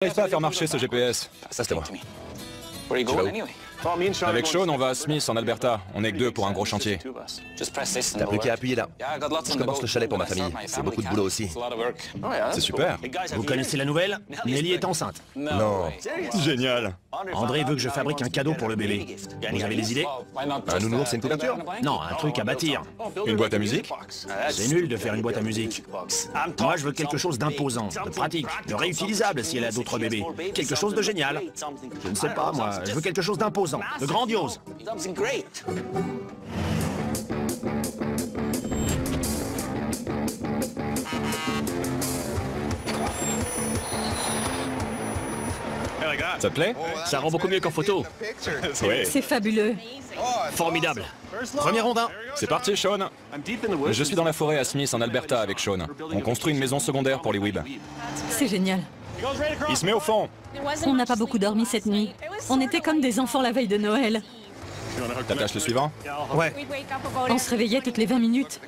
J'arrive pas à faire marcher ce GPS. Ça, c'était moi. Tu vas où? Avec Sean, on va à Smith, en Alberta. On est que deux pour un gros chantier. T'as plus qu'à appuyer là. Je commence le chalet pour ma famille. C'est beaucoup de boulot aussi. C'est super. Vous connaissez la nouvelle? Nelly est enceinte. Non. Génial. André veut que je fabrique un cadeau pour le bébé. Vous avez des idées? Un nounours, c'est une couverture? Non, un truc à bâtir. Une boîte à musique? C'est nul de faire une boîte à musique. Moi, je veux quelque chose d'imposant, de pratique, de réutilisable si elle a d'autres bébés. Quelque chose de génial. Je ne sais pas, moi. Je veux quelque chose d'imposant, de grandiose. Ça te plaît? Ça rend beaucoup mieux qu'en photo. Oui. C'est fabuleux. Formidable. Premier rondin. C'est parti, Sean. Je suis dans la forêt à Smith, en Alberta, avec Sean. On construit une maison secondaire pour les Weeb. C'est génial. Il se met au fond. On n'a pas beaucoup dormi cette nuit. On était comme des enfants la veille de Noël. T'attaches le suivant? Ouais. On se réveillait toutes les 20 minutes.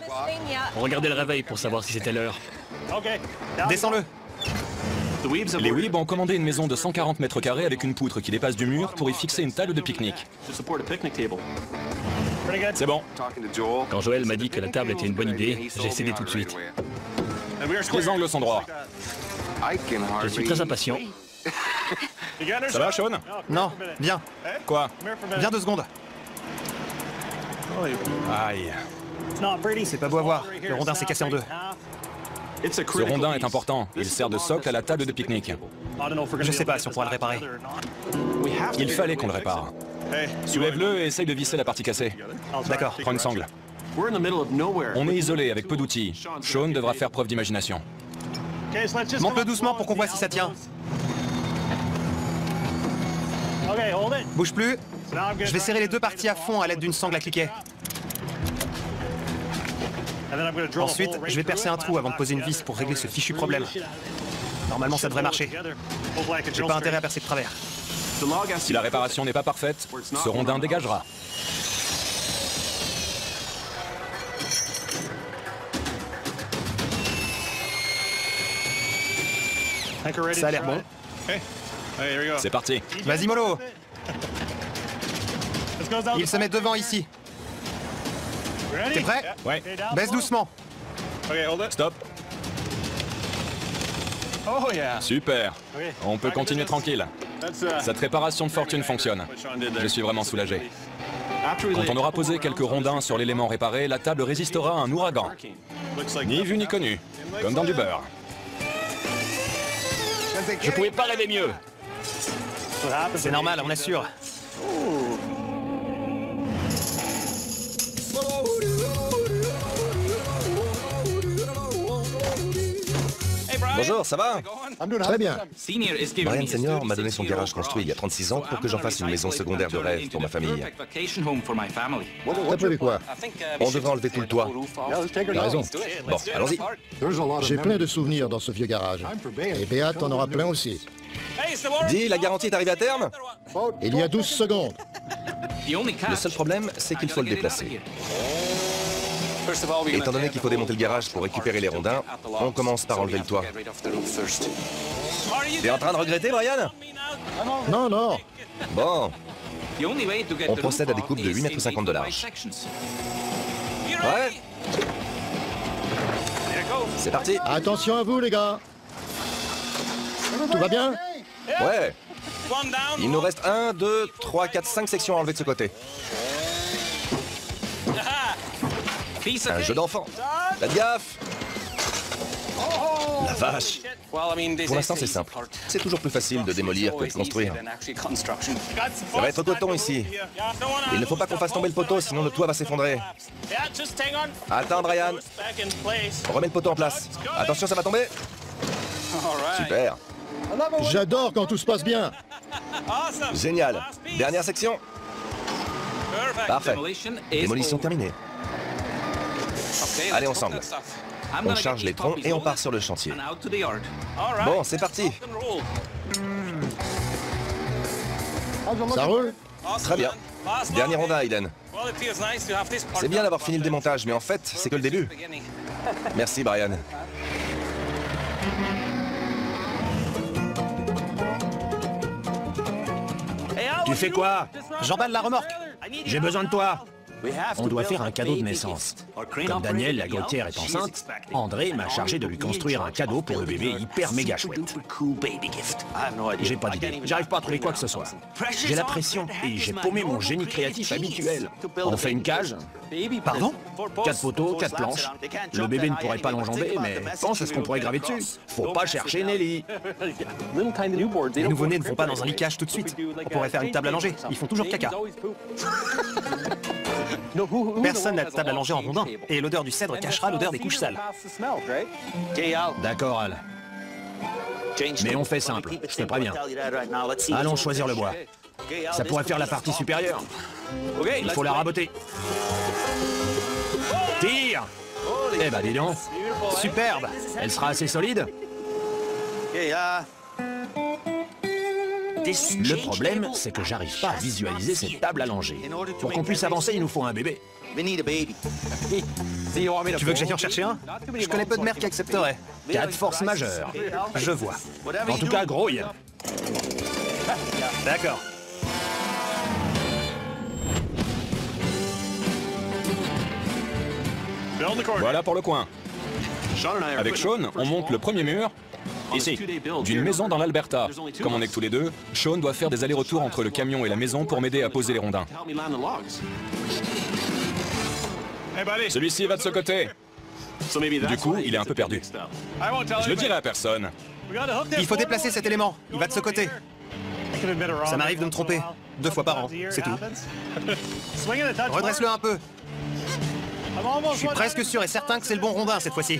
On regardait le réveil pour savoir si c'était l'heure. Descends-le. Les Weeb ont commandé une maison de 140 mètres carrés avec une poutre qui dépasse du mur pour y fixer une table de pique-nique. C'est bon. Quand Joël m'a dit que la table était une bonne idée, j'ai cédé tout de suite. Les angles sont droits. Je suis très impatient. Ça va, Sean? Non, viens. Quoi? Viens 2 secondes. Aïe. C'est pas beau à voir. Le rondin s'est cassé en 2. Ce rondin est important. Il sert de socle à la table de pique-nique. Je sais pas si on pourra le réparer. Il fallait qu'on le répare. Soulève-le et essaye de visser la partie cassée. D'accord. Prends une sangle. On est isolé avec peu d'outils. Sean devra faire preuve d'imagination. Monte-le doucement pour qu'on voit si ça tient. Bouge plus. Je vais serrer les 2 parties à fond à l'aide d'une sangle à cliquet. Ensuite, je vais percer un trou avant de poser une vis pour régler ce fichu problème. Normalement, ça devrait marcher. J'ai pas intérêt à percer de travers. Si la réparation n'est pas parfaite, ce rondin dégagera. Ça a l'air bon. C'est parti. Vas-y, mollo. Il se met devant ici. T'es prêt? Ouais. Baisse doucement. Stop. Super. On peut continuer tranquille. Cette réparation de fortune fonctionne. Je suis vraiment soulagé. Quand on aura posé quelques rondins sur l'élément réparé, la table résistera à un ouragan. Ni vu ni connu. Comme dans du beurre. Je pouvais pas rêver mieux. C'est normal, on assure. Bonjour, ça va? Très bien. Brian Senior m'a donné son garage construit il y a 36 ans pour que j'en fasse une maison secondaire de rêve pour ma famille. T'as prévu quoi? On devrait enlever tout le toit. T'as raison. Bon, allons-y. J'ai plein de souvenirs dans ce vieux garage. Et Béat en aura plein aussi. Dis, la garantie est arrivée à terme? Il y a 12 secondes. Le seul problème, c'est qu'il faut le déplacer. Étant donné qu'il faut démonter le garage pour récupérer les rondins, on commence par enlever le toit. T'es en train de regretter, Brian? Non, non. Bon. On procède à des coupes de 8,50 m de large. Ouais. C'est parti. Attention à vous, les gars. Tout va bien? Ouais. Il nous reste 1, 2, 3, 4, 5 sections à enlever de ce côté. Un jeu d'enfant. Faites gaffe. La vache. Pour l'instant, c'est simple. C'est toujours plus facile de démolir que de construire. Ça va être coton ici. Il ne faut pas qu'on fasse tomber le poteau, sinon le toit va s'effondrer. Attends, Brian. On remet le poteau en place. Attention, ça va tomber. Super. J'adore quand tout se passe bien. Génial. Dernière section. Parfait. Démolition terminée. Allez, ensemble. On charge les troncs et on part sur le chantier. Bon, c'est parti. Ça roule? Très bien. Dernier rondin, Aiden. C'est bien d'avoir fini le démontage, mais en fait, c'est que le début. Merci, Brian. Tu fais quoi? J'emballe la remorque. J'ai besoin de toi. On doit faire un cadeau de naissance. Comme Daniel, la gouttière, est enceinte, André m'a chargé de lui construire un cadeau pour le bébé hyper méga chouette. J'ai pas d'idée. J'arrive pas à trouver quoi que ce soit. J'ai la pression et j'ai paumé mon génie créatif habituel. On fait une cage. Pardon? 4 poteaux, 4 planches. Le bébé ne pourrait pas l'enjamber, mais pense à ce qu'on pourrait graver dessus. Faut pas chercher Nelly. Les nouveau-nés ne vont pas dans un lit cage tout de suite. On pourrait faire une table à langer. Ils font toujours caca. Personne n'a de table à langer en rondin, et l'odeur du cèdre cachera l'odeur des couches sales. D'accord, Al. Mais on fait simple, je te préviens. Allons choisir le bois. Ça pourrait faire la partie supérieure. Il faut la raboter. Tire! Eh ben dis donc. Superbe. Elle sera assez solide. Le problème, c'est que j'arrive pas à visualiser cette table à langer. Pour qu'on puisse avancer, il nous faut un bébé. Tu veux que j'aille en chercher un? Je connais peu de mères qui accepteraient. 4 forces majeures. Je vois. En tout cas, grouille. D'accord. Voilà pour le coin. Avec Sean, on monte le premier mur, ici, d'une maison dans l'Alberta. Comme on est que tous les deux, Sean doit faire des allers-retours entre le camion et la maison pour m'aider à poser les rondins. Celui-ci va de ce côté. Du coup, il est un peu perdu. Je le dirai à personne. Il faut déplacer cet élément. Il va de ce côté. Ça m'arrive de me tromper. 2 fois par an, c'est tout. Redresse-le un peu. Je suis presque sûr et certain que c'est le bon rondin cette fois-ci.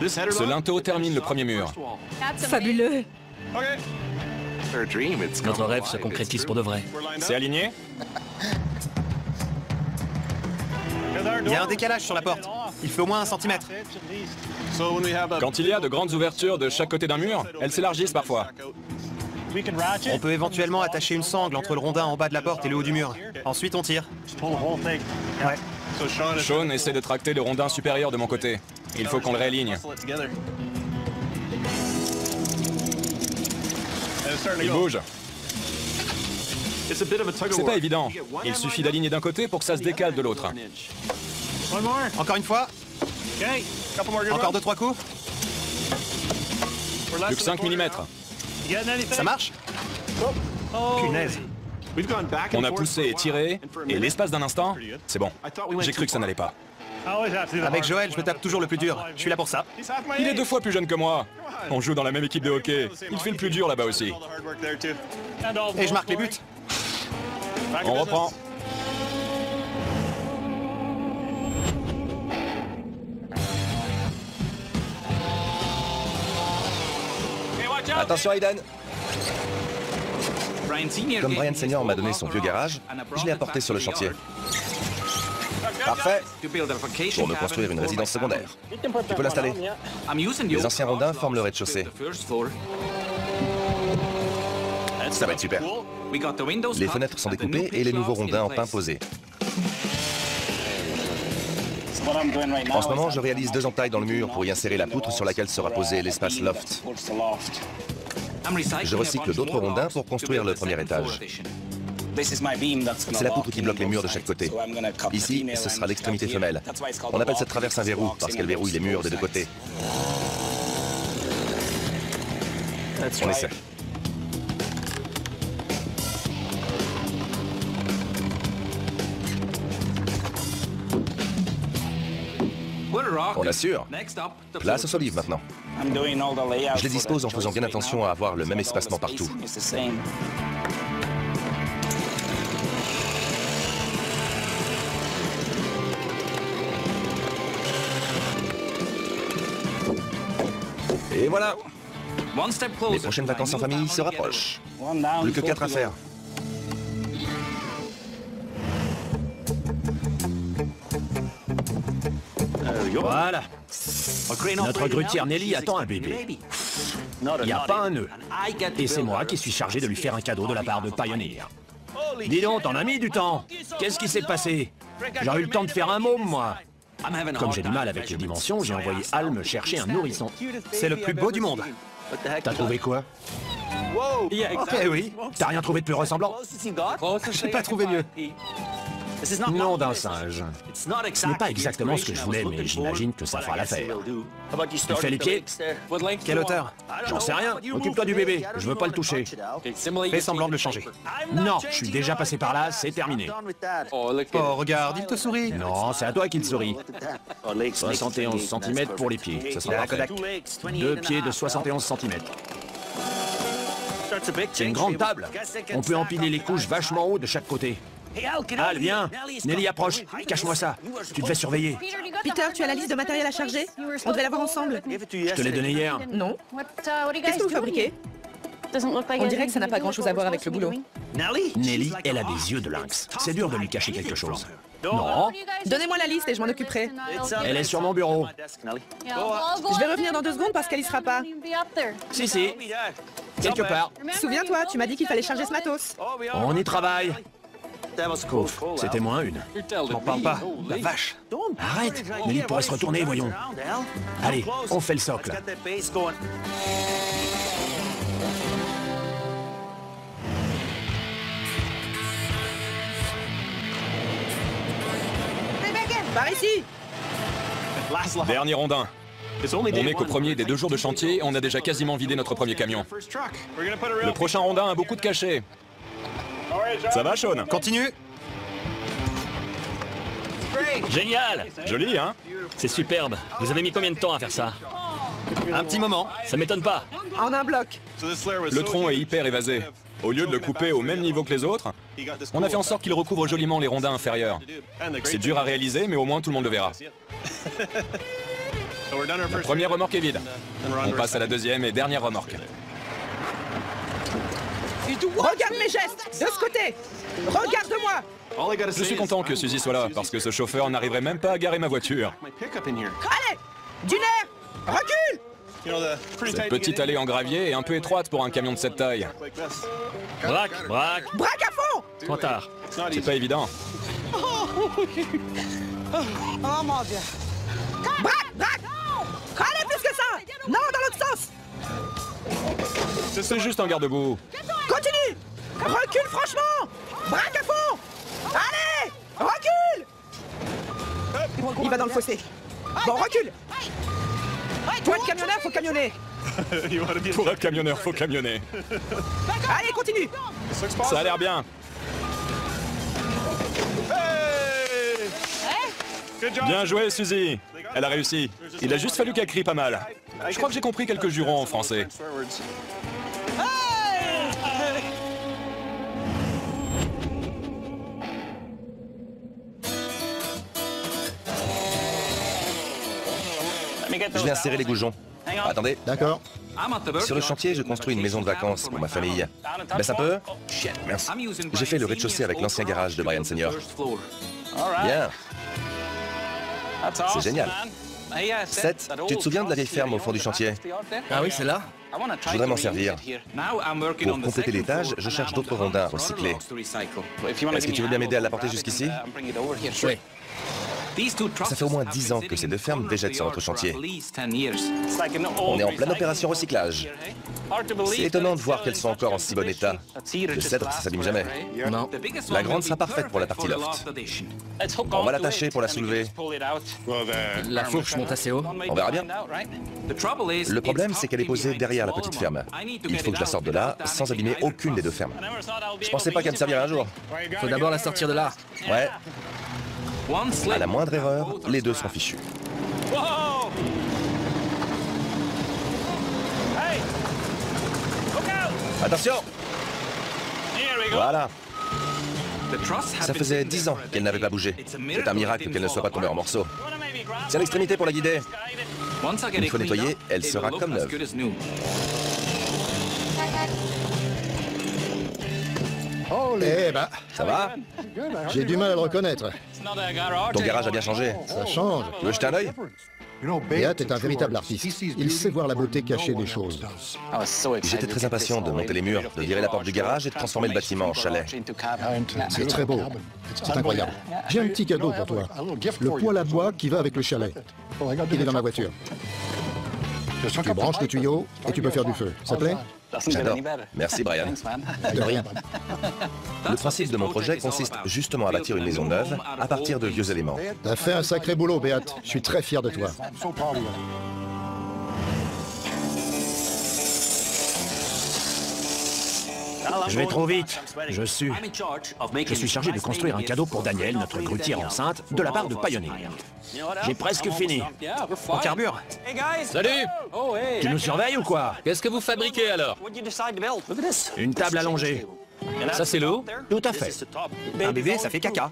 Ce linteau termine le premier mur. Fabuleux. Notre rêve se concrétise pour de vrai. C'est aligné? Il y a un décalage sur la porte. Il fait au moins 1 centimètre. Quand il y a de grandes ouvertures de chaque côté d'un mur, elles s'élargissent parfois. On peut éventuellement attacher une sangle entre le rondin en bas de la porte et le haut du mur. Ensuite, on tire. Ouais. Sean essaie de tracter le rondin supérieur de mon côté. Il faut qu'on le réaligne. Il bouge. C'est pas évident. Il suffit d'aligner d'un côté pour que ça se décale de l'autre. Encore une fois. Encore 2-3 coups. Plus que 5 mm. Ça marche? Punaise. On a poussé et tiré, et l'espace d'un instant, c'est bon. J'ai cru que ça n'allait pas. Avec Joël, je me tape toujours le plus dur. Je suis là pour ça. Il est 2 fois plus jeune que moi. On joue dans la même équipe de hockey. Il fait le plus dur là-bas aussi. Et je marque les buts. On reprend. Attention, Aiden. Comme Brian Senior m'a donné son vieux garage, je l'ai apporté sur le chantier. Parfait. Pour me construire une résidence secondaire. Tu peux l'installer. Les anciens rondins forment le rez-de-chaussée. Ça va être super. Les fenêtres sont découpées et les nouveaux rondins en pain posés. En ce moment, je réalise 2 entailles dans le mur pour y insérer la poutre sur laquelle sera posé l'espace loft. Je recycle d'autres rondins pour construire le premier étage. C'est la poutre qui bloque les murs de chaque côté. Ici, ce sera l'extrémité femelle. On appelle cette traverse un verrou parce qu'elle verrouille les murs des 2 côtés. On essaie. On assure. Place aux solives maintenant. Je les dispose en faisant bien attention à avoir le même espacement partout. Et voilà. Les prochaines vacances en famille se rapprochent. Plus que 4 à faire. Voilà. Notre grutière Nelly attend un bébé. Il n'y a pas un nœud. Et c'est moi qui suis chargé de lui faire un cadeau de la part de Pioneer. Dis donc, t'en as mis du temps. Qu'est-ce qui s'est passé? J'aurais eu le temps de faire un môme, moi. Comme j'ai du mal avec les dimensions, j'ai envoyé Al me chercher un nourrisson. C'est le plus beau du monde. T'as trouvé quoi? Ok, oui. T'as rien trouvé de plus ressemblant? J'ai pas trouvé mieux. Nom d'un singe. Ce n'est pas exactement ce que je voulais, mais j'imagine que ça fera l'affaire. Tu fais les pieds? Quelle hauteur? J'en sais rien. Occupe-toi du bébé. Je veux pas le toucher. Fais semblant de le changer. Non, je suis déjà passé par là, c'est terminé. Oh, regarde, il te sourit. Non, c'est à toi qu'il sourit. 71 cm pour les pieds. Ça sera parfait. 2 pieds de 71 cm. C'est une grande table. On peut empiler les couches vachement haut de chaque côté. Al, viens. Nelly, approche. Cache-moi ça. Tu devais surveiller. Peter, tu as la liste de matériel à charger? On devait l'avoir ensemble. Je te l'ai donné hier. Non. Qu'est-ce que vous fabriquez? On dirait que ça n'a pas grand-chose à voir avec le boulot. Nelly, elle a des yeux de lynx. C'est dur de lui cacher quelque chose. Non. Donnez-moi la liste et je m'en occuperai. Elle est sur mon bureau. Je vais revenir dans 2 secondes parce qu'elle y sera pas. Si, si. Quelque part. Souviens-toi, tu m'as dit qu'il fallait charger ce matos. On y travaille. Ouf, c'était moins une. M'en parle pas. La vache. Arrête. Nelly pourrait se retourner, voyons. Allez, on fait le socle. Par ici. Dernier rondin. On n'est qu'au premier des 2 jours de chantier, on a déjà quasiment vidé notre premier camion. Le prochain rondin a beaucoup de cachets. Ça va, Sean? Continue. Génial! Joli, hein? C'est superbe. Vous avez mis combien de temps à faire ça? Un petit moment. Ça m'étonne pas. En un bloc. Le tronc est hyper évasé. Au lieu de le couper au même niveau que les autres, on a fait en sorte qu'il recouvre joliment les rondins inférieurs. C'est dur à réaliser, mais au moins tout le monde le verra. La première remorque est vide. On passe à la deuxième et dernière remorque. Regarde mes gestes. De ce côté. Regarde-moi. Je suis content que Suzy soit là, parce que ce chauffeur n'arriverait même pas à garer ma voiture. Allez. Du nerf. Recule. Cette petite allée en gravier est un peu étroite pour un camion de cette taille. Braque, braque. Braque à fond. Trop tard. C'est pas évident. Oh mon Dieu. Braque. Allez, plus que ça. Non, dans l'autre sens. C'est juste un garde-boue. Continue. Recule franchement. Braque à fond. Allez. Recule. Il va dans le fossé. Bon, recule. Pour être camionneur, faut camionner. Pour être camionneur, faut camionner. Allez, continue. Ça a l'air bien. Bien joué, Suzy. Elle a réussi. Il a juste fallu qu'elle crie pas mal. Je crois que j'ai compris quelques jurons en français. Je viens serrer les goujons. Attendez. D'accord. Sur le chantier, je construis une maison de vacances pour ma famille. Baisse un peu. Merci. J'ai fait le rez-de-chaussée avec l'ancien garage de Brian Senior. Bien. C'est génial. Seth, tu te souviens de la vieille ferme au fond du chantier? Ah oui, c'est là? Je voudrais m'en servir. Pour compléter l'étage, je cherche d'autres rondins recyclés. Est-ce que tu veux bien m'aider à l'apporter jusqu'ici? Oui. Ça fait au moins 10 ans que ces 2 fermes végètent sur notre chantier. On est en pleine opération recyclage. C'est étonnant de voir qu'elles sont encore en si bon état. Le cèdre, ça s'abîme jamais. Non. La grande sera parfaite pour la partie loft. On va l'attacher pour la soulever. La fourche monte assez haut. On verra bien. Le problème, c'est qu'elle est posée derrière la petite ferme. Il faut que je la sorte de là, sans abîmer aucune des 2 fermes. Je pensais pas qu'elle me servirait un jour. Faut d'abord la sortir de là. Ouais. À la moindre erreur, les 2 seront fichus. Attention! Voilà. Ça faisait 10 ans qu'elle n'avait pas bougé. C'est un miracle qu'elle ne soit pas tombée en morceaux. Tiens l'extrémité pour la guider. Il faut nettoyer, elle sera comme neuve. Eh ben, Ça va? j'ai du mal à le reconnaître. Ton garage a bien changé. Ça change. Tu veux jeter un œil? Beat est un véritable artiste. Il sait voir la beauté cachée des choses. J'étais très impatient de monter les murs, de virer la porte du garage et de transformer le bâtiment en chalet. C'est très beau. C'est incroyable. J'ai un petit cadeau pour toi. Le poêle à bois qui va avec le chalet. Il est dans ma voiture. Tu branches le tuyau et tu peux faire du feu. Ça te plaît? J'adore. Merci, Brian. De rien. Le principe de mon projet consiste justement à bâtir une maison neuve à partir de vieux éléments. T'as fait un sacré boulot, Beat. Je suis très fier de toi. Je vais trop vite. Je suis chargé de construire un cadeau pour Daniel, notre grutière enceinte, de la part de Pioneer. J'ai presque fini. On carbure. Salut! Tu nous surveilles ou quoi? Qu'est-ce que vous fabriquez alors? Une table allongée. Ça c'est l'eau? Tout à fait. Un bébé, ça fait caca.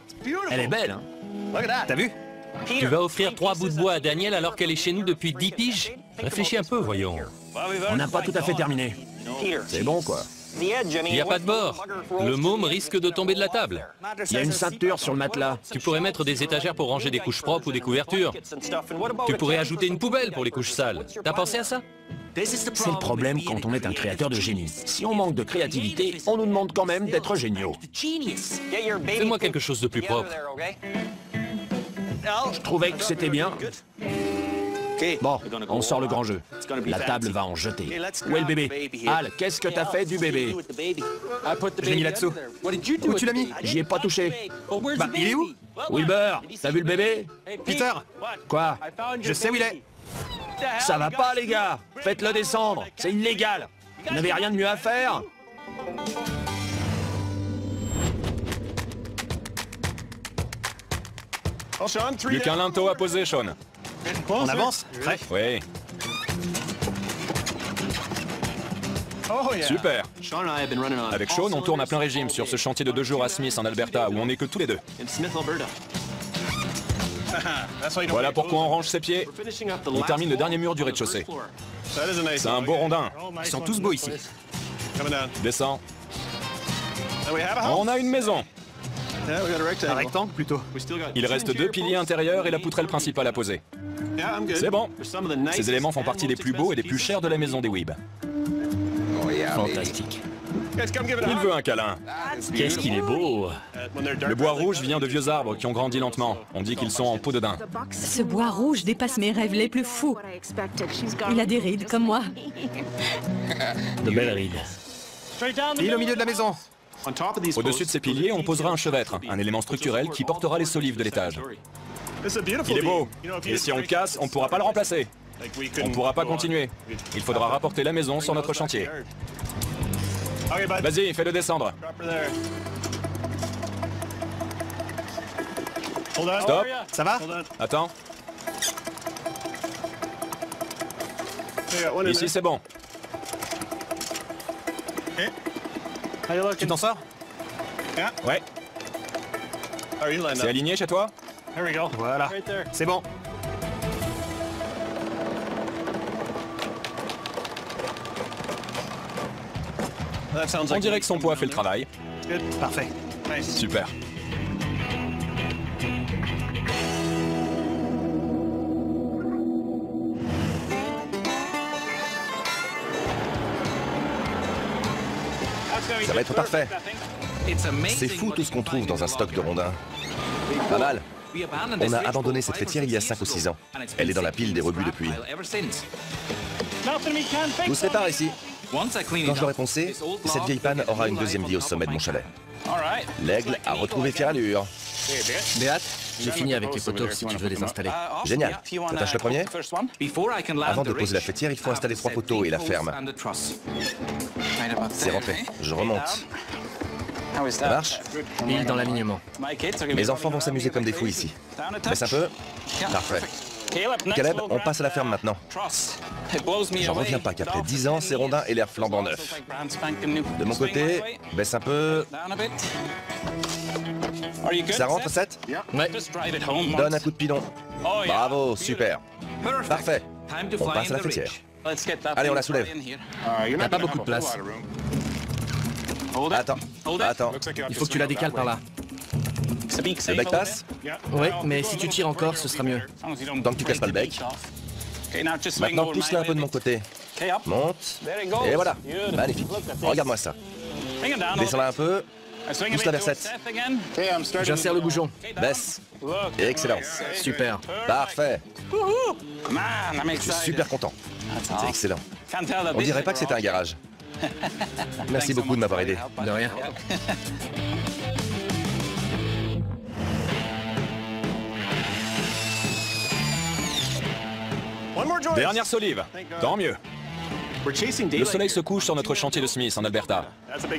Elle est belle, hein? T'as vu? Tu vas offrir 3 bouts de bois à Daniel alors qu'elle est chez nous depuis 10 piges? Réfléchis un peu, voyons. On n'a pas tout à fait terminé. C'est bon, quoi. Il n'y a pas de bord. Le môme risque de tomber de la table. Il y a une ceinture sur le matelas. Tu pourrais mettre des étagères pour ranger des couches propres ou des couvertures. Tu pourrais ajouter une poubelle pour les couches sales. T'as pensé à ça? C'est le problème quand on est un créateur de génie. Si on manque de créativité, on nous demande quand même d'être géniaux. Fais-moi quelque chose de plus propre. Je trouvais que c'était bien. Bon, on sort le grand jeu. La table va en jeter. Où est le bébé? Al, qu'est-ce que t'as fait du bébé? Je l'ai mis là-dessous. Où tu l'as mis? J'y ai pas touché. Bah, il est où? Wilbur, t'as vu le bébé? Peter, Quoi? je sais où il est. Ça va pas, les gars. Faites-le descendre. C'est illégal. Vous n'avez rien de mieux à faire? Plus qu'un linteau à poser, Sean. On avance? Prêt? Oui. Super. Avec Sean, on tourne à plein régime sur ce chantier de 2 jours à Smith en Alberta où on n'est que tous les deux. Voilà pourquoi on range ses pieds. On termine le dernier mur du rez-de-chaussée. C'est un beau rondin. Ils sont tous beaux ici. Descends. On a une maison. Un rectangle plutôt. Il reste 2 piliers intérieurs et la poutrelle principale à poser. C'est bon. Ces éléments font partie des plus beaux et des plus chers de la maison des Weeb. Fantastique. Il veut un câlin. Qu'est-ce qu'il est beau. Le bois rouge vient de vieux arbres qui ont grandi lentement. On dit qu'ils sont en peau de daim. Ce bois rouge dépasse mes rêves les plus fous. Il a des rides comme moi. De belles rides. Il est au milieu de la maison. Au-dessus de ces piliers, on posera un chevêtre, un élément structurel qui portera les solives de l'étage. Il est beau. Et si on le casse, on ne pourra pas le remplacer. On ne pourra pas continuer. Il faudra rapporter la maison sur notre chantier. Vas-y, fais-le descendre. Stop. Ça va? Attends. Ici, c'est bon. Tu t'en sors? Ouais. C'est aligné chez toi? Voilà. C'est bon. On dirait que son poids fait le travail. Parfait. Super. Ça va être parfait. C'est fou tout ce qu'on trouve dans un stock de rondins. Pas mal. On a abandonné cette fêtière il y a 5 ou 6 ans. Elle est dans la pile des rebuts depuis. Tout se répare ici. Quand je l'aurai poncé, cette vieille panne aura une deuxième vie au sommet de mon chalet. L'aigle a retrouvé fière allure. Béat, j'ai fini avec les poteaux si tu veux les installer. Génial. T'attaches le premier? Avant de poser la fêtière, il faut installer 3 poteaux et la ferme. C'est rentré. Je remonte. Ça marche? Pile dans l'alignement. Mes enfants vont s'amuser comme des fous ici. Baisse un peu. Parfait. Caleb, on passe à la ferme maintenant. J'en reviens pas qu'après 10 ans, ces rondins aient l'air flambant neuf. De mon côté, baisse un peu. Ça rentre, 7? Ouais. Donne un coup de pilon. Bravo, super. Parfait. On passe à la fêtière. Allez, on la soulève. T'as pas beaucoup de place. Attends, attends. Il faut que tu la décales par là. Le bec passe? Ouais, mais si tu tires encore, ce sera mieux. Tant que tu casses pas le bec. Maintenant, pousse-la un peu de mon côté. Monte. Et voilà. Magnifique. Regarde-moi ça. Descends-la un peu. Pousse-la vers 7. J'insère le bouchon. Baisse. Excellent. Super. Parfait. Je suis super content. C'est excellent. On dirait pas que c'était un garage. Merci beaucoup de m'avoir aidé. De rien. Dernière solive. Tant mieux. Le soleil se couche sur notre chantier de Smith en Alberta.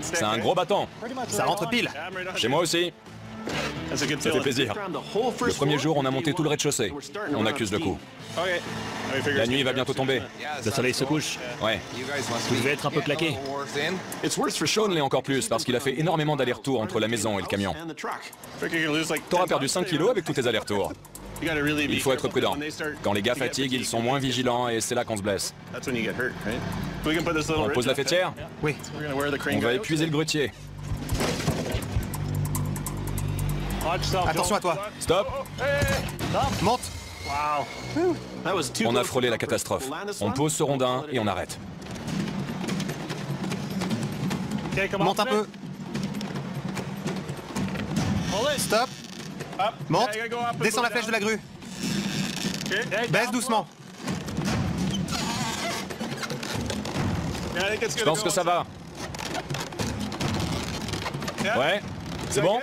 C'est un gros bâton. Ça rentre pile. Chez moi aussi. Ça fait plaisir. Le premier jour, on a monté tout le rez-de-chaussée. On accuse le coup. La nuit va bientôt tomber. Le soleil se couche. Ouais. Vous devez être un peu claqué. Sean l'est encore plus parce qu'il a fait énormément d'allers-retours entre la maison et le camion. T'auras perdu 5 kilos avec tous tes allers-retours. Il faut être prudent. Quand les gars fatiguent, ils sont moins vigilants et c'est là qu'on se blesse. On pose la fêtière? Oui. On va épuiser le grutier. Attention à toi. Stop! Monte. On a frôlé la catastrophe. On pose ce rondin et on arrête. Monte un peu. Stop. Monte. Descends la flèche de la grue. Baisse doucement. Je pense que ça va. Ouais. C'est bon?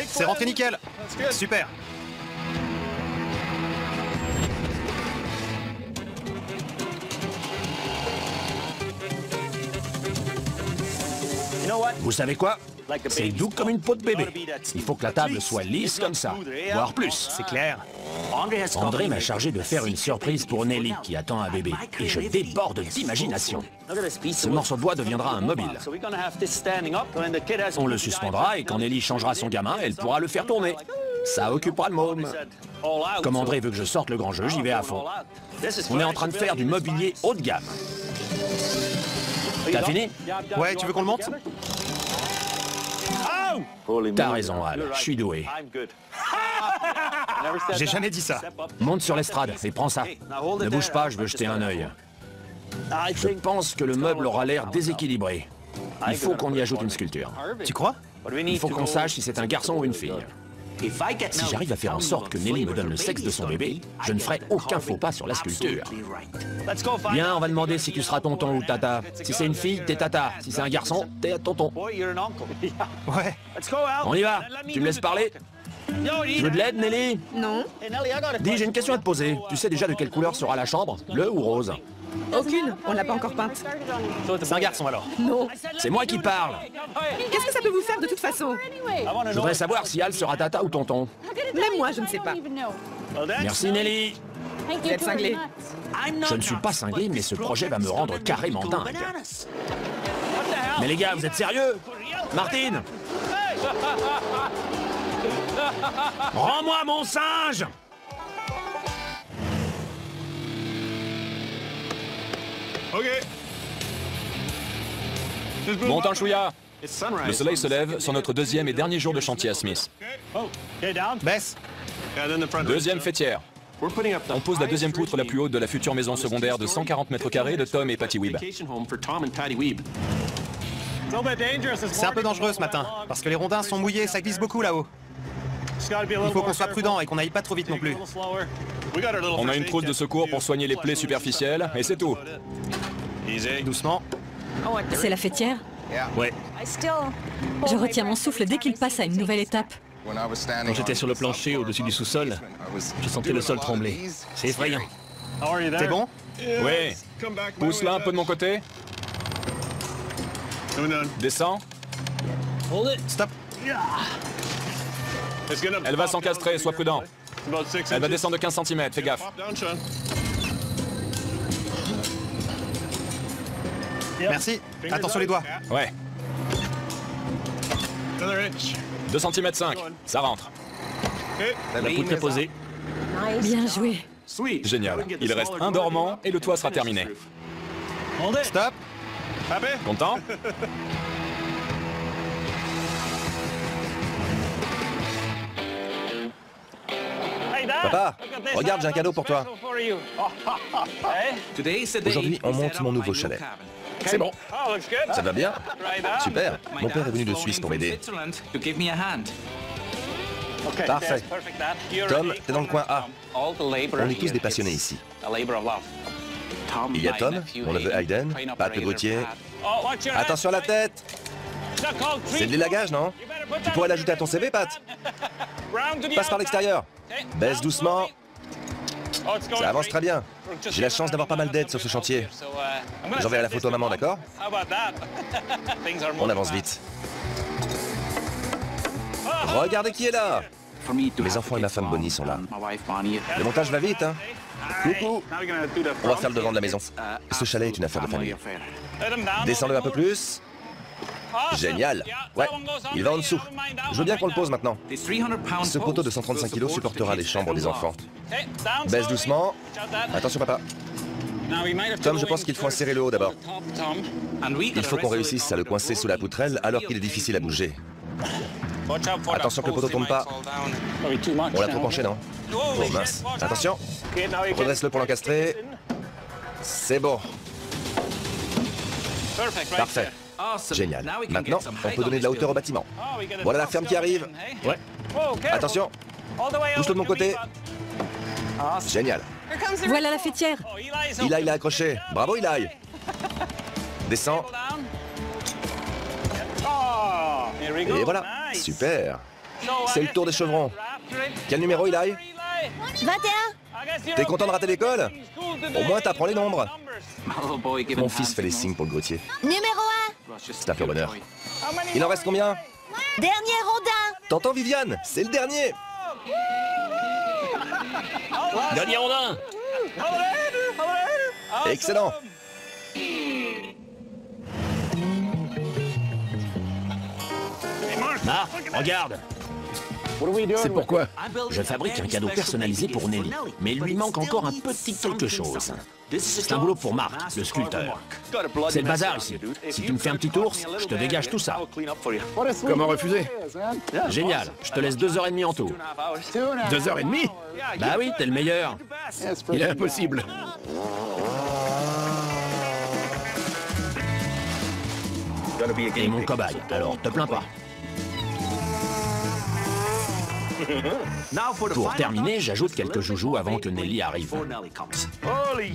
C'est rentré nickel. Super. Vous savez quoi? C'est doux comme une peau de bébé. Il faut que la table soit lisse comme ça, voire plus. C'est clair. André m'a chargé de faire une surprise pour Nelly qui attend un bébé. Et je déborde d'imagination. Ce morceau de bois deviendra un mobile. On le suspendra et quand Nelly changera son gamin, elle pourra le faire tourner. Ça occupera le môme. Comme André veut que je sorte le grand jeu, j'y vais à fond. On est en train de faire du mobilier haut de gamme. T'as fini? Ouais, tu veux qu'on le monte? T'as raison, Al. Je suis doué. J'ai jamais dit ça. Monte sur l'estrade et prends ça. Ne bouge pas, je veux jeter un œil. Je pense que le meuble aura l'air déséquilibré. Il faut qu'on y ajoute une sculpture. Tu crois? Il faut qu'on sache si c'est un garçon ou une fille. Si j'arrive à faire en sorte que Nelly me donne le sexe de son bébé, je ne ferai aucun faux pas sur la sculpture. Bien, on va demander si tu seras tonton ou tata. Si c'est une fille, t'es tata. Si c'est un garçon, t'es tonton. Ouais. On y va. Tu me laisses parler? Tu veux de l'aide, Nelly? Non. Dis, j'ai une question à te poser. Tu sais déjà de quelle couleur sera la chambre? Bleu ou rose? Aucune. On l'a pas encore peinte. C'est un garçon alors. Non. C'est moi qui parle. Qu'est-ce que ça peut vous faire de toute façon? Je voudrais savoir si Al sera tata ou tonton. Même moi, je ne sais pas. Merci, Nelly. Vous êtes cinglé. Je ne suis pas cinglé, mais ce projet va me rendre carrément dingue. Mais les gars, vous êtes sérieux? Martine! Rends-moi mon singe! Monte un chouïa. Le soleil se lève sur notre deuxième et dernier jour de chantier à Smith. Baisse. Deuxième fêtière. On pose la deuxième poutre la plus haute de la future maison secondaire de 140 mètres carrés de Tom et Patty Weeb. C'est un peu dangereux ce matin, parce que les rondins sont mouillés, ça glisse beaucoup là-haut. Il faut qu'on soit prudent et qu'on n'aille pas trop vite non plus. On a une trousse de secours pour soigner les plaies superficielles, et c'est tout. Doucement. C'est la fêtière? Ouais. Je retiens mon souffle dès qu'il passe à une nouvelle étape. Quand j'étais sur le plancher au-dessus du sous-sol, je sentais le sol trembler. C'est effrayant. T'es bon? Oui. Pousse-la un peu de mon côté. Descends. Stop. Elle va s'encastrer, sois prudent. Elle va descendre de 15 cm, fais gaffe. Merci. Attention les doigts. Ouais. 2 cm 5, ça rentre. La poutre est posée. Bien joué. Génial. Il reste un dormant et le toit sera terminé. Stop. Content? Papa, regarde, j'ai un cadeau pour toi. Aujourd'hui, on monte mon nouveau chalet. C'est bon. Ça va bien? Super. Mon père est venu de Suisse pour m'aider. Parfait. Tom, t'es dans le coin A. On est tous des passionnés ici. Il y a Tom, mon neveu Hayden, Pat le grutier. Attention à la tête! C'est de l'élagage, non? Tu pourrais l'ajouter à ton CV, Pat? Passe par l'extérieur. Baisse doucement. Ça avance très bien. J'ai la chance d'avoir pas mal d'aide sur ce chantier. J'enverrai la photo à maman, d'accord? On avance vite. Regardez qui est là! Mes enfants et ma femme Bonnie sont là. Le montage va vite, hein? Coucou! On va faire le devant de la maison. Ce chalet est une affaire de famille. Descends-le un peu plus. Génial. Ouais, il va en dessous. Je veux bien qu'on le pose maintenant. Ce poteau de 135 kg supportera les chambres des enfants. Baisse doucement. Attention, papa. Tom, je pense qu'il faut insérer le haut d'abord. Il faut qu'on réussisse à le coincer sous la poutrelle alors qu'il est difficile à bouger. Attention que le poteau tombe pas. On l'a trop penché, non? Oh mince. Attention. Redresse-le pour l'encastrer. C'est bon. Parfait. Génial. Maintenant, on peut donner de la hauteur au bâtiment. Voilà la ferme qui arrive. Ouais. Attention. Pousse-le de mon côté. Génial. Voilà la fêtière. Eli l'a accroché. Bravo, Eli. Descends. Et voilà. Super. C'est le tour des chevrons. Quel numéro, Eli? 21. T'es content de rater l'école? Au moins, t'apprends les nombres. Mon fils fait les signes pour le grutier. Numéro 1. C'est un pur bonheur. Il en reste combien? Dernier rondin. T'entends, Viviane? C'est le dernier. Dernier rondin. Excellent. Marc, regarde. C'est pourquoi? Je fabrique un cadeau personnalisé pour Nelly, mais il lui manque encore un petit quelque chose. C'est un boulot pour Marc, le sculpteur. C'est le bazar ici. Si tu me fais un petit ours, je te dégage tout ça. Comment refuser? Génial, je te laisse 2h30 en tout. 2h30? Bah oui, t'es le meilleur. Il est impossible. Et mon cobaye, alors te plains pas. Pour terminer, j'ajoute quelques joujoux avant que Nelly arrive.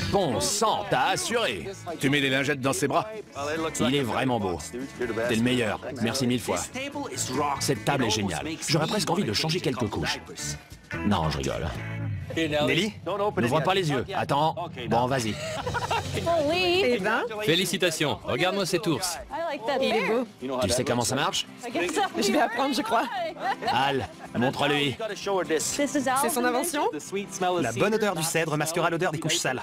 Bon sang, t'as assuré. Tu mets les lingettes dans ses bras. Il est vraiment beau. T'es le meilleur. Merci 1000 fois. Cette table est géniale. J'aurais presque envie de changer quelques couches. Non, je rigole. Nelly? N'ouvre pas les yeux. Attends. Bon, vas-y. Eh ben, Félicitations. Regarde-moi cet ours. il est beau. Tu sais comment ça marche? Je vais apprendre, je crois. Al, montre-lui. C'est son invention? La bonne odeur du cèdre masquera l'odeur des couches sales.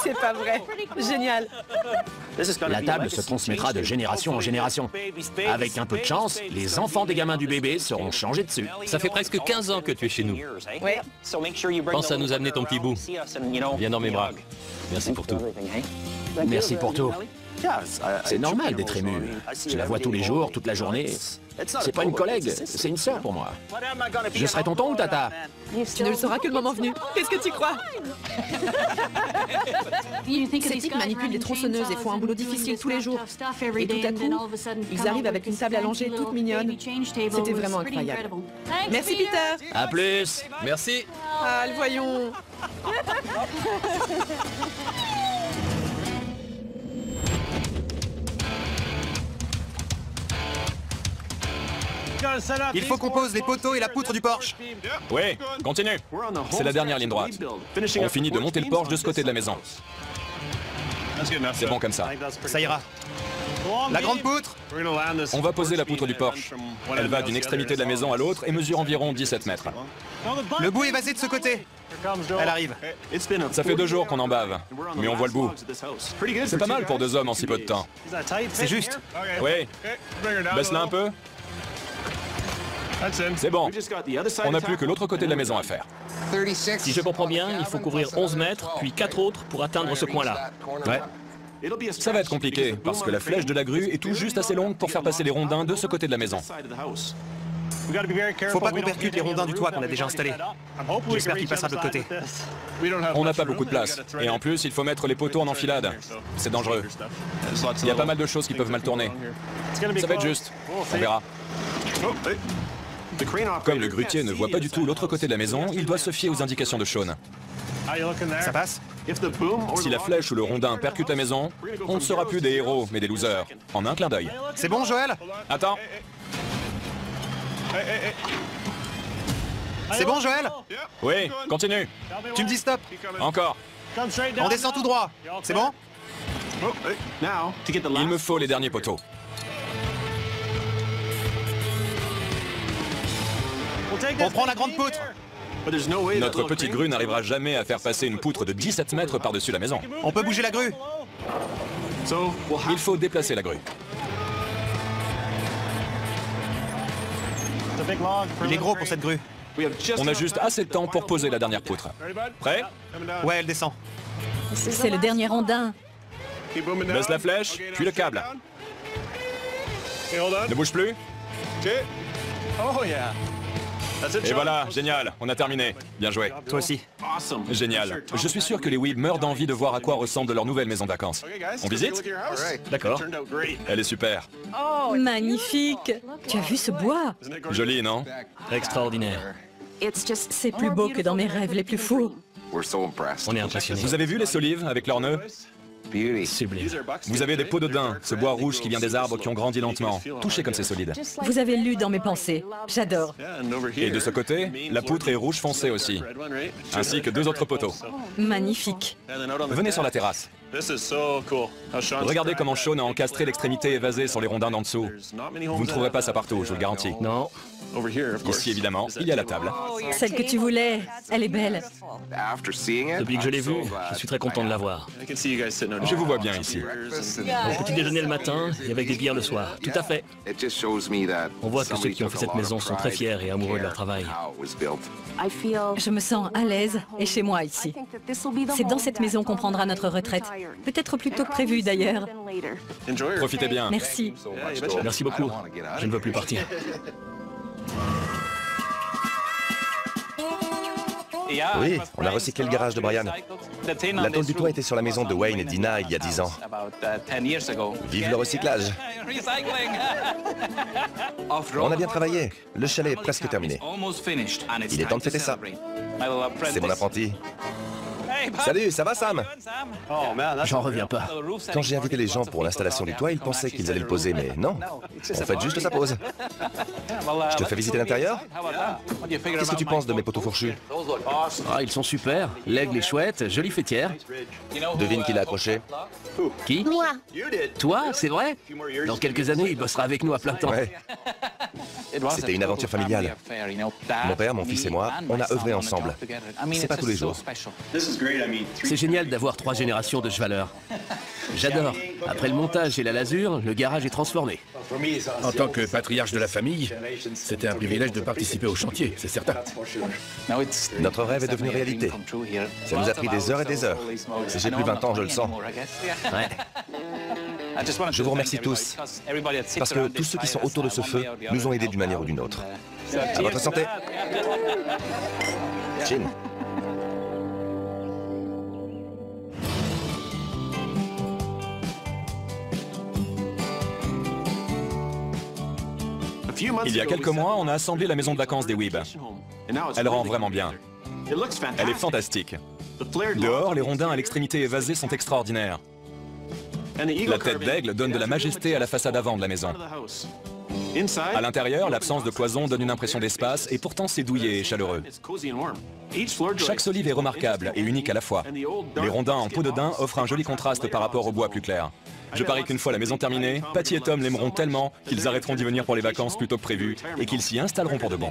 C'est pas vrai. Génial. La table se transmettra de génération en génération. Avec un peu de chance, les enfants des gamins du bébé seront changés dessus. Ça fait presque 15 ans que tu es chez nous. Ouais. Pense à nous amener ton petit bout. Viens dans mes bras. Merci pour tout. Merci pour tout. C'est normal d'être ému. Je la vois tous les jours, toute la journée. C'est pas une collègue, c'est une sœur pour moi. Je serai tonton ou tata? Tu ne le sauras que le moment venu. Qu'est-ce que tu crois? Ces types manipulent des tronçonneuses et font un boulot difficile tous les jours. Et tout à coup, ils arrivent avec une table allongée toute mignonne. C'était vraiment incroyable. Merci, Peter. À plus. Merci. Ah, le voyons. Il faut qu'on pose les poteaux et la poutre du porche. Oui, continue. C'est la dernière ligne droite. On finit de monter le porche de ce côté de la maison. C'est bon comme ça. Ça ira. La grande poutre? On va poser la poutre du porche. Elle va d'une extrémité de la maison à l'autre et mesure environ 17 mètres. Le bout est vasé de ce côté. Elle arrive. Ça fait 2 jours qu'on en bave, mais on voit le bout. C'est pas mal pour 2 hommes en si peu de temps. C'est juste. Oui. Baisse-la un peu. C'est bon. On n'a plus que l'autre côté de la maison à faire. Si je comprends bien, il faut couvrir 11 mètres, puis 4 autres pour atteindre ce coin-là. Ouais. Ça va être compliqué, parce que la flèche de la grue est tout juste assez longue pour faire passer les rondins de ce côté de la maison. Faut pas qu'on percute les rondins du toit qu'on a déjà installés. J'espère qu'il passera de l'autre côté. On n'a pas beaucoup de place. Et en plus, il faut mettre les poteaux en enfilade. C'est dangereux. Il y a pas mal de choses qui peuvent mal tourner. Ça va être juste. On verra. Comme le grutier ne voit pas du tout l'autre côté de la maison, il doit se fier aux indications de Sean. Ça passe? Si la flèche ou le rondin percute la maison, on ne sera plus des héros, mais des losers. En un clin d'œil. C'est bon, Joël? Attends. C'est bon, Joël? Oui, continue. Tu me dis stop. Encore. On descend tout droit. C'est bon? Il me faut les derniers poteaux. On prend la grande poutre. Notre petite grue n'arrivera jamais à faire passer une poutre de 17 mètres par-dessus la maison. On peut bouger la grue. Il faut déplacer la grue. Il est gros pour cette grue. On a juste assez de temps pour poser la dernière poutre. Prêt? Ouais, elle descend. C'est le dernier rondin. Baisse la flèche, puis le câble. Ne bouge plus. Et voilà, génial, on a terminé. Bien joué. Toi aussi. Génial. Je suis sûr que les Weeb meurent d'envie de voir à quoi ressemble leur nouvelle maison de vacances. On visite? D'accord. Elle est super. Oh, magnifique. Tu as vu ce bois? Joli, non? Extraordinaire. C'est plus beau que dans mes rêves les plus fous. On est impressionnés. Vous avez vu les solives avec leurs nœuds? Sublime. Vous avez des peaux de daim, ce bois rouge qui vient des arbres qui ont grandi lentement. Touchez comme c'est solide. Vous avez lu dans mes pensées. J'adore. Et de ce côté, la poutre est rouge foncé aussi. Ainsi que 2 autres poteaux. Magnifique. Venez sur la terrasse. Regardez comment Sean a encastré l'extrémité évasée sur les rondins d'en dessous. Vous ne trouverez pas ça partout, je vous le garantis. Non. Ici, évidemment, il y a la table. Celle que tu voulais, elle est belle. Depuis que je l'ai vue, je suis très content de la voir. Je vous vois bien ici. Au petit déjeuner le matin et avec des bières le soir. Tout à fait. On voit que ceux qui ont fait cette maison sont très fiers et amoureux de leur travail. Je me sens à l'aise et chez moi ici. C'est dans cette maison qu'on prendra notre retraite. Peut-être plus tôt que prévu d'ailleurs. Profitez bien. Merci. Merci beaucoup. Je ne veux plus partir. Oui, on a recyclé le garage de Brian. La tôle du toit était sur la maison de Wayne et Dina il y a 10 ans. Vive le recyclage! On a bien travaillé. Le chalet est presque terminé. Il est temps de fêter ça. C'est mon apprenti. Salut, ça va Sam? J'en reviens pas. Quand j'ai invité les gens pour l'installation du toit, ils pensaient qu'ils allaient le poser, mais non. On fait juste sa pose. Je te fais visiter l'intérieur? Qu'est-ce que tu penses de mes poteaux fourchus? Ah, ils sont super. L'aigle est chouette, jolie fêtière. Devine qui l'a accroché? Qui? Moi. Toi, c'est vrai? Dans quelques années, il bossera avec nous à plein temps. Ouais. C'était une aventure familiale. Mon père, mon fils et moi, on a œuvré ensemble. C'est pas tous les jours. C'est génial d'avoir 3 générations de chevaleurs. J'adore. Après le montage et la lasure, le garage est transformé. En tant que patriarche de la famille, c'était un privilège de participer au chantier, c'est certain. Notre rêve est devenu réalité. Ça nous a pris des heures et des heures. Si j'ai plus 20 ans, je le sens. Ouais. Je vous remercie tous, parce que tous ceux qui sont autour de ce feu nous ont aidés d'une manière ou d'une autre. À votre santé. Chin. Il y a quelques mois, on a assemblé la maison de vacances des Weeb. Elle rend vraiment bien. Elle est fantastique. Dehors, les rondins à l'extrémité évasée sont extraordinaires. La tête d'aigle donne de la majesté à la façade avant de la maison. À l'intérieur, l'absence de cloison donne une impression d'espace et pourtant c'est douillet et chaleureux. Chaque solive est remarquable et unique à la fois. Les rondins en peau de daim offrent un joli contraste par rapport au bois plus clair. Je parie qu'une fois la maison terminée, Patty et Tom l'aimeront tellement qu'ils arrêteront d'y venir pour les vacances plus tôt que prévu et qu'ils s'y installeront pour de bon.